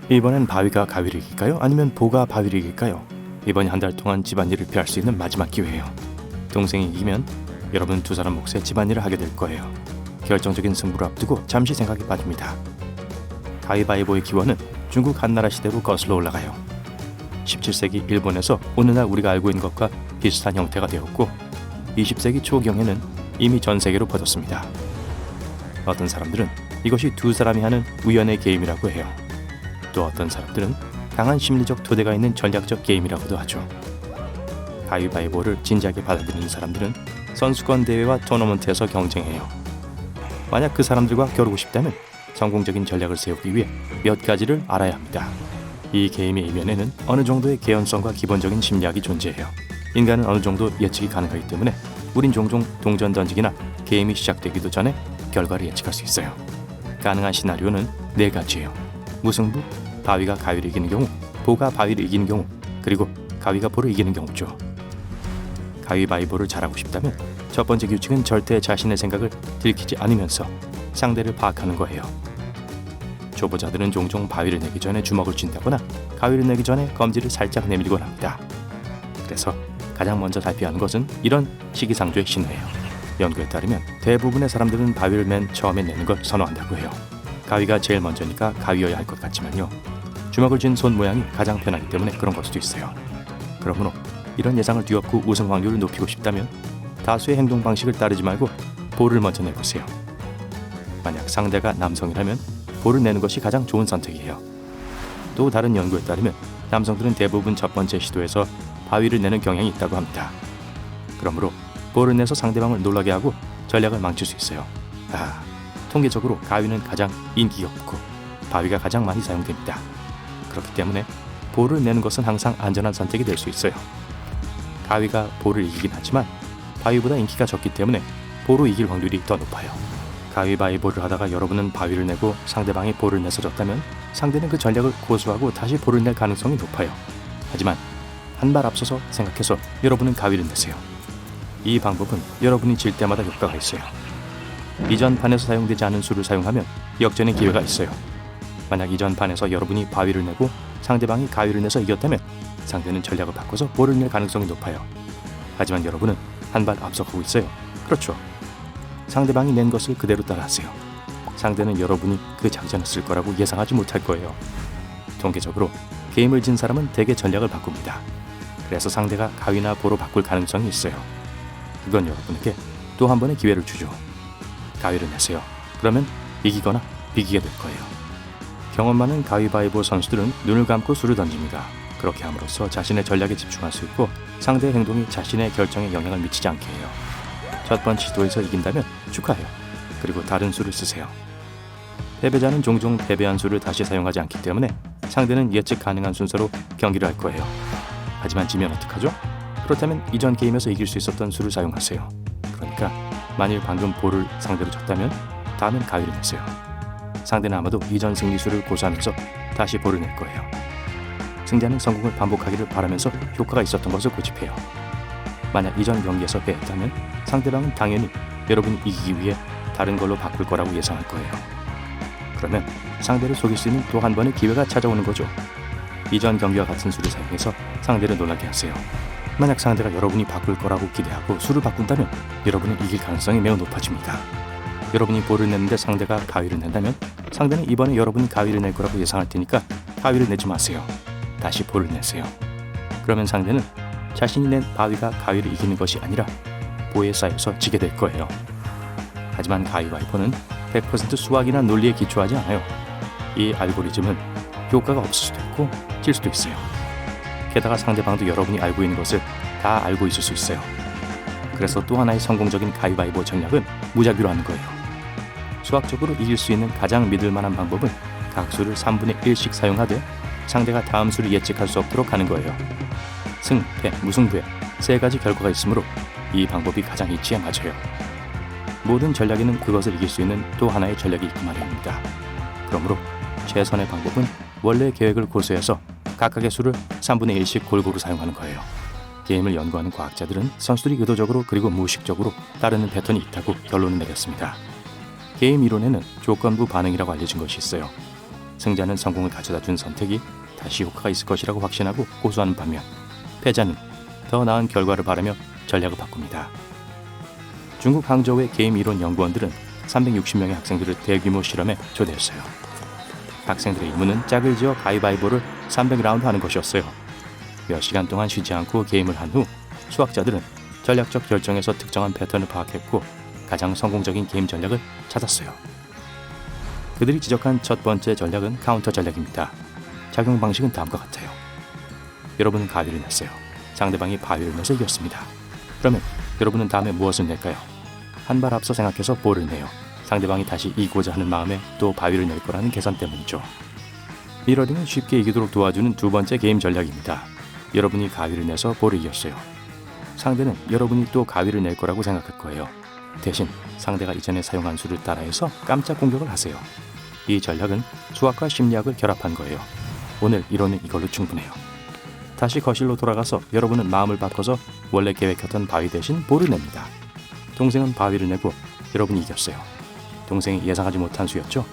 이번엔 바위가 가위를 이길까요? 아니면 보가 바위를 이길까요? 이번이 한 달 동안 집안일을 피할 수 있는 마지막 기회예요. 동생이 이기면 여러분 두 사람 몫의 집안일을 하게 될 거예요. 결정적인 승부를 앞두고 잠시 생각에 빠집니다. 가위바위보의 기원은 중국 한나라 시대로 거슬러 올라가요. 17세기 일본에서 오늘날 우리가 알고 있는 것과 비슷한 형태가 되었고 20세기 초경에는 이미 전 세계로 퍼졌습니다. 어떤 사람들은 이것이 두 사람이 하는 우연의 게임이라고 해요. 또 어떤 사람들은 강한 심리적 토대가 있는 전략적 게임이라고도 하죠. 가위바위보를 진지하게 받아들이는 사람들은 선수권 대회와 토너먼트에서 경쟁해요. 만약 그 사람들과 겨루고 싶다면 성공적인 전략을 세우기 위해 몇 가지를 알아야 합니다. 이 게임의 이면에는 어느 정도의 개연성과 기본적인 심리학이 존재해요. 인간은 어느 정도 예측이 가능하기 때문에 우린 종종 동전 던지기나 게임이 시작되기도 전에 결과를 예측할 수 있어요. 가능한 시나리오는 4가지예요. 무승부, 바위가 가위를 이기는 경우, 보가 바위를 이기는 경우, 그리고 가위가 보를 이기는 경우죠. 가위바위보를 잘하고 싶다면 첫 번째 규칙은 절대 자신의 생각을 들키지 않으면서 상대를 파악하는 거예요. 초보자들은 종종 바위를 내기 전에 주먹을 쥔다거나 가위를 내기 전에 검지를 살짝 내밀곤 합니다. 그래서 가장 먼저 달피하는 것은 이런 시기상조의 신호예요. 연구에 따르면 대부분의 사람들은 바위를 맨 처음에 내는 걸 선호한다고 해요. 가위가 제일 먼저니까 가위여야 할 것 같지만요. 주먹을 쥔 손 모양이 가장 편하기 때문에 그런 걸 수도 있어요. 그러므로 이런 예상을 뒤엎고 우승 확률을 높이고 싶다면 다수의 행동 방식을 따르지 말고 볼을 먼저 내보세요. 만약 상대가 남성이라면 볼을 내는 것이 가장 좋은 선택이에요. 또 다른 연구에 따르면 남성들은 대부분 첫 번째 시도에서 바위를 내는 경향이 있다고 합니다. 그러므로 볼을 내서 상대방을 놀라게 하고 전략을 망칠 수 있어요. 통계적으로 가위는 가장 인기가 없고 바위가 가장 많이 사용됩니다. 그렇기 때문에 볼을 내는 것은 항상 안전한 선택이 될 수 있어요. 가위가 볼을 이기긴 하지만 바위보다 인기가 적기 때문에 볼로 이길 확률이 더 높아요. 가위바위보를 하다가 여러분은 바위를 내고 상대방이 볼을 내서 졌다면 상대는 그 전략을 고수하고 다시 볼을 낼 가능성이 높아요. 하지만 한 발 앞서서 생각해서 여러분은 가위를 내세요. 이 방법은 여러분이 질 때마다 효과가 있어요. 이전 판에서 사용되지 않은 수를 사용하면 역전의 기회가 있어요. 만약 이전 판에서 여러분이 바위를 내고 상대방이 가위를 내서 이겼다면 상대는 전략을 바꿔서 볼을 낼 가능성이 높아요. 하지만 여러분은 한 발 앞서가고 있어요. 그렇죠. 상대방이 낸 것을 그대로 따라하세요. 상대는 여러분이 그 작전을 쓸 거라고 예상하지 못할 거예요. 통계적으로 게임을 진 사람은 대개 전략을 바꿉니다. 그래서 상대가 가위나 보로 바꿀 가능성이 있어요. 그건 여러분에게 또 한 번의 기회를 주죠. 가위를 내세요. 그러면 이기거나 비기게 될 거예요. 경험 많은 가위바위보 선수들은 눈을 감고 수를 던집니다. 그렇게 함으로써 자신의 전략에 집중할 수 있고 상대의 행동이 자신의 결정에 영향을 미치지 않게 해요. 첫 번째 시도에서 이긴다면 축하해요. 그리고 다른 수를 쓰세요. 패배자는 종종 패배한 수를 다시 사용하지 않기 때문에 상대는 예측 가능한 순서로 경기를 할 거예요. 하지만 지면 어떡하죠? 그렇다면 이전 게임에서 이길 수 있었던 수를 사용하세요. 그러니까 만일 방금 볼을 상대로 졌다면 다음엔 가위를 내세요. 상대는 아마도 이전 승리수를 고수하면서 다시 볼을 낼 거예요. 승자는 성공을 반복하기를 바라면서 효과가 있었던 것을 고집해요. 만약 이전 경기에서 패했다면 상대방은 당연히 여러분이 이기기 위해 다른 걸로 바꿀 거라고 예상할 거예요. 그러면 상대를 속일 수 있는 또 한 번의 기회가 찾아오는 거죠. 이전 경기와 같은 수를 사용해서 상대를 놀라게 하세요. 만약 상대가 여러분이 바꿀 거라고 기대하고 수를 바꾼다면 여러분은 이길 가능성이 매우 높아집니다. 여러분이 볼을 냈는데 상대가 가위를 낸다면 상대는 이번에 여러분이 가위를 낼 거라고 예상할 테니까 가위를 내지 마세요. 다시 볼을 내세요. 그러면 상대는 자신이 낸 바위가 가위를 이기는 것이 아니라 보에 쌓여서 지게 될 거예요. 하지만 가위바위보는 100% 수학이나 논리에 기초하지 않아요. 이 알고리즘은 효과가 없을 수도 있고 질 수도 있어요. 게다가 상대방도 여러분이 알고 있는 것을 다 알고 있을 수 있어요. 그래서 또 하나의 성공적인 가위바위보 전략은 무작위로 하는 거예요. 수학적으로 이길 수 있는 가장 믿을 만한 방법은 각 수를 3분의 1씩 사용하되 상대가 다음 수를 예측할 수 없도록 하는 거예요. 승, 패, 무승부에 3가지 결과가 있으므로 이 방법이 가장 이치에 맞아요. 모든 전략에는 그것을 이길 수 있는 또 하나의 전략이 있기 마련입니다. 그러므로 최선의 방법은 원래 계획을 고수해서 각각의 수를 3분의 1씩 골고루 사용하는 거예요. 게임을 연구하는 과학자들은 선수들이 의도적으로 그리고 무의식적으로 따르는 패턴이 있다고 결론을 내렸습니다. 게임 이론에는 조건부 반응이라고 알려진 것이 있어요. 승자는 성공을 가져다 준 선택이 다시 효과가 있을 것이라고 확신하고 고수하는 반면 패자는 더 나은 결과를 바라며 전략을 바꿉니다. 중국 항저우의 게임 이론 연구원들은 360명의 학생들을 대규모 실험에 초대했어요. 학생들의 임무는 짝을 지어 가위바위보를 300라운드 하는 것이었어요. 몇 시간 동안 쉬지 않고 게임을 한 후 수학자들은 전략적 결정에서 특정한 패턴을 파악했고 가장 성공적인 게임 전략을 찾았어요. 그들이 지적한 첫 번째 전략은 카운터 전략입니다. 작용 방식은 다음과 같아요. 여러분은 가위를 냈어요. 상대방이 바위를 내서 이겼습니다. 그러면 여러분은 다음에 무엇을 낼까요? 한 발 앞서 생각해서 볼을 내요. 상대방이 다시 이기고자 하는 마음에 또 바위를 낼 거라는 계산 때문이죠. 미러링은 쉽게 이기도록 도와주는 두 번째 게임 전략입니다. 여러분이 가위를 내서 볼을 이겼어요. 상대는 여러분이 또 가위를 낼 거라고 생각할 거예요. 대신 상대가 이전에 사용한 수를 따라해서 깜짝 공격을 하세요. 이 전략은 수학과 심리학을 결합한 거예요. 오늘 이론은 이걸로 충분해요. 다시 거실로 돌아가서 여러분은 마음을 바꿔서 원래 계획했던 바위 대신 볼을 냅니다. 동생은 바위를 내고 여러분이 이겼어요. 동생이 예상하지 못한 수였죠?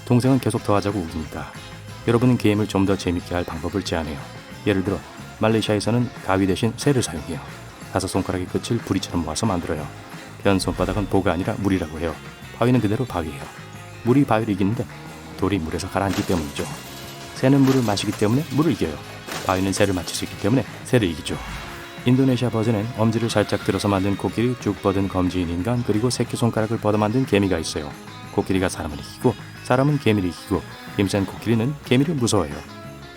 동생은 계속 더 하자고 우깁니다. 여러분은 게임을 좀 더 재밌게 할 방법을 제안해요. 예를 들어 말레이시아에서는 가위 대신 쇠를 사용해요. 5손가락의 끝을 부리처럼 모아서 만들어요. 변 손바닥은 보가 아니라 물이라고 해요. 바위는 그대로 바위예요. 물이 바위를 이기는데 돌이 물에서 가라앉기 때문이죠. 새는 물을 마시기 때문에 물을 이겨요. 바위는 새를 맞출 수 있기 때문에 새를 이기죠. 인도네시아 버전엔 엄지를 살짝 들어서 만든 코끼리, 쭉 뻗은 검지인 인간, 그리고 새끼손가락을 뻗어 만든 개미가 있어요. 코끼리가 사람을 이기고 사람은 개미를 이기고 힘센 코끼리는 개미를 무서워해요.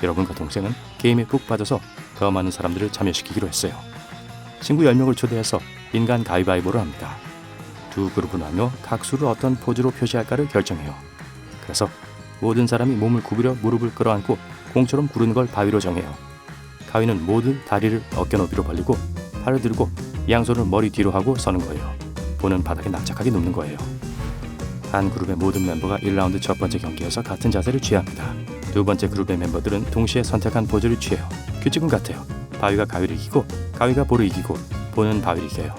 여러분과 동생은 게임에 푹 빠져서 더 많은 사람들을 참여시키기로 했어요. 친구 10명을 초대해서 인간 가위바위보를 합니다. 두 그룹을 나누어 각 수를 어떤 포즈로 표시할까를 결정해요. 그래서 모든 사람이 몸을 구부려 무릎을 끌어안고 공처럼 구르는 걸 바위로 정해요. 가위는 모두 다리를 어깨 높이로 벌리고 팔을 들고 양손을 머리 뒤로 하고 서는 거예요. 보는 바닥에 납작하게 눕는 거예요. 한 그룹의 모든 멤버가 1라운드 첫 번째 경기에서 같은 자세를 취합니다. 두 번째 그룹의 멤버들은 동시에 선택한 포즈를 취해요. 규칙은 같아요. 바위가 가위를 이기고 가위가 볼을 이기고 볼은 바위를 이겨요.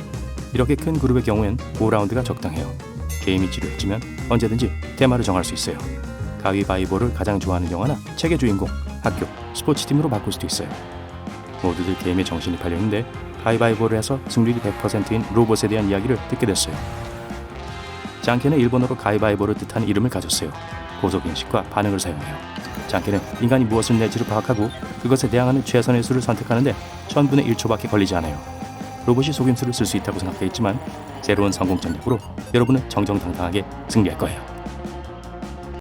이렇게 큰 그룹의 경우엔 5라운드가 적당해요. 게임이 지루해지면 언제든지 테마를 정할 수 있어요. 가위바위보를 가장 좋아하는 영화나 책의 주인공, 학교, 스포츠팀으로 바꿀 수도 있어요. 모두들 게임에 정신이 팔려있는데 가위바위보를 해서 승률이 100%인 로봇에 대한 이야기를 듣게 됐어요. 장케는 일본어로 가위바위보를 뜻하는 이름을 가졌어요. 고속인식과 반응을 사용해요. 장케는 인간이 무엇을 낼지를 파악하고 그것에 대항하는 최선의 수를 선택하는데 1000분의 1초밖에 걸리지 않아요. 로봇이 속임수를 쓸 수 있다고 생각했지만 새로운 성공 전략으로 여러분은 정정당당하게 승리할 거예요.